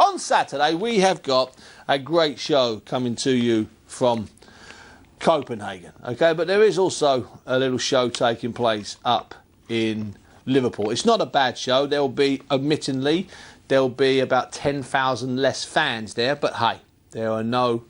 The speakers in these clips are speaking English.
On Saturday, we have got a great show coming to you from Copenhagen, okay? But there is also a little show taking place up in Liverpool. It's not a bad show. There'll be, admittingly, there'll be about 10,000 less fans there. But hey, there are no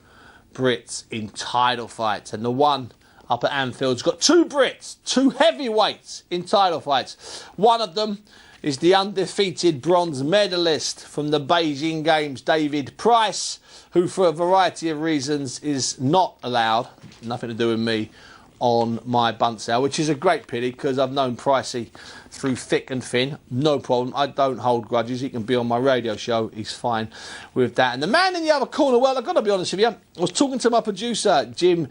Brits in title fights. And the one up at Anfield's got two Brits, two heavyweights in title fights. One of them is the undefeated bronze medalist from the Beijing Games, David Price, who for a variety of reasons is not allowed, nothing to do with me, on my Bunce hour, which is a great pity because I've known Pricey through thick and thin. No problem. I don't hold grudges. He can be on my radio show. He's fine with that. And the man in the other corner, well, I've got to be honest with you, I was talking to my producer, Jim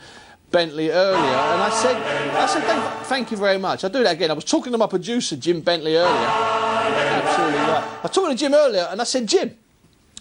Bentley, earlier, and I said, thank you very much. I'll do that again. I was talking to my producer, Jim Bentley, earlier. Absolutely right. I was talking to Jim earlier, and I said, Jim,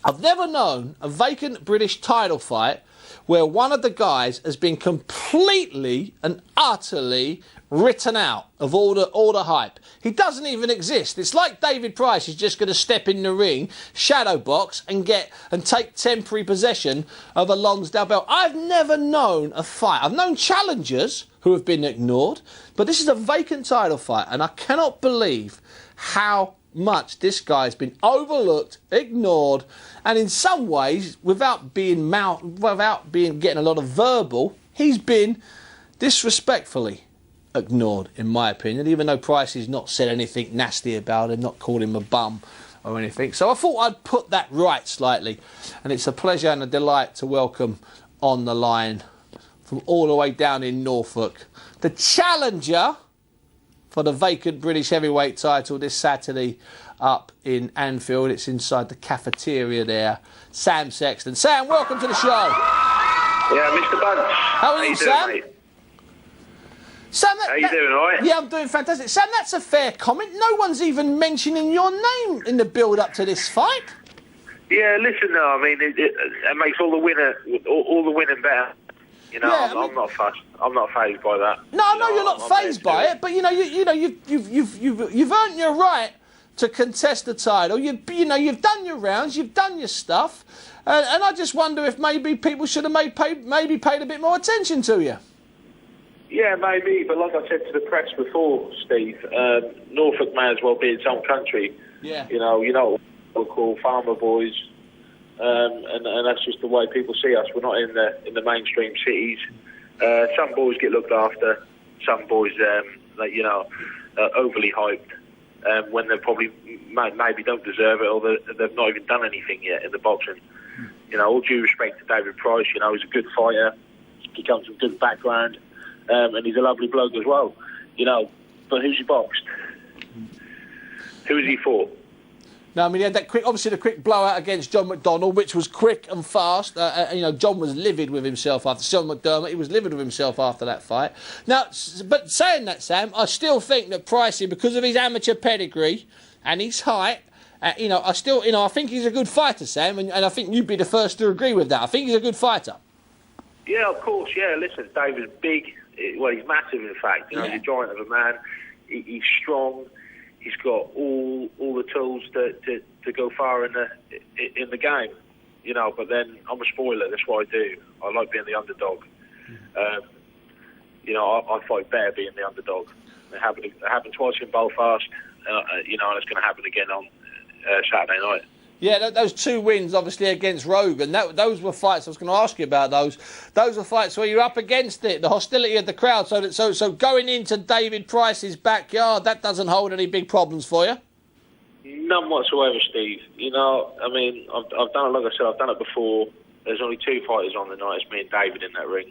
I've never known a vacant British title fight where one of the guys has been completely and utterly written out of all the hype. He doesn't even exist. It's like David Price is just going to step in the ring, shadow box, and take temporary possession of a Lonsdale belt. I've never known a fight. I've known challengers who have been ignored, but this is a vacant title fight, and I cannot believe how much this guy's been overlooked, ignored, and in some ways, without getting a lot of verbal, he's been disrespectfully ignored, in my opinion, even though Price has not said anything nasty about him, not called him a bum or anything. So I thought I'd put that right slightly, and it's a pleasure and a delight to welcome on the line from all the way down in Norfolk, the challenger for the vacant British heavyweight title this Saturday up in Anfield. It's inside the cafeteria there. Sam Sexton. Sam, welcome to the show. Yeah, Mr. Bunce. How are you, Sam? Mate? Sam, how you doing, all right? Yeah, I'm doing fantastic. Sam, that's a fair comment. No one's even mentioning your name in the build-up to this fight. Yeah, listen, though, I mean, it makes all the winning better. You know, yeah, I'm not fussed. I'm not fazed by that. No, I know you're not fazed by it, but you've earned your right to contest the title. You've done your rounds, you've done your stuff, and I just wonder if maybe people should have paid a bit more attention to you. Yeah, maybe, but like I said to the press before, Steve, Norfolk may as well be its own country. Yeah. You know, we'll call farmer boys. And that's just the way people see us. We're not in the mainstream cities. Some boys get looked after. Some boys, overly hyped when they probably maybe don't deserve it, or they've not even done anything yet in the boxing. You know, all due respect to David Price, you know, he's a good fighter. He comes from a good background, and he's a lovely bloke as well. You know, but who's he boxed? Who is he for? No, I mean, he had that obviously the quick blowout against John McDonnell, which was quick and fast. John was livid with himself after Sean McDermott. He was livid with himself after that fight. Now, but saying that, Sam, I still think that Pricey, because of his amateur pedigree and his height, I think he's a good fighter, Sam, and I think you'd be the first to agree with that. I think he's a good fighter. Yeah, of course. Yeah, listen, David's big. Well, he's massive, in fact. You know, he's a giant of a man. He's strong. He's got all the tools to go far in the game, you know. But then I'm a spoiler. That's what I do. I like being the underdog. I fight better being the underdog. It happened twice in Belfast, and it's going to happen again on Saturday night. Yeah, those two wins, obviously, against Rogan, those were fights. I was going to ask you about those. Those were fights where you're up against it, the hostility of the crowd. So going into David Price's backyard, that doesn't hold any big problems for you? None whatsoever, Steve. You know, I mean, I've done it, like I said, I've done it before. There's only two fighters on the night. It's me and David in that ring.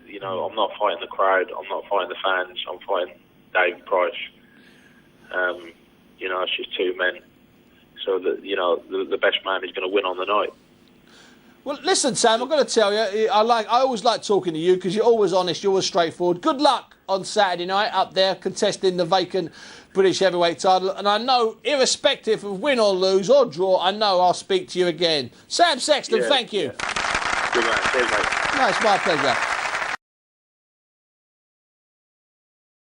You know, I'm not fighting the crowd. I'm not fighting the fans. I'm fighting David Price. It's just two men. So that the best man is going to win on the night. Well, listen, Sam, I've got to tell you, I always like talking to you because you're always honest, you're always straightforward. Good luck on Saturday night up there contesting the vacant British heavyweight title. And I know, irrespective of win or lose or draw, I know I'll speak to you again. Sam Sexton, thank you. Good man. Cheers, mate. No, it's my pleasure.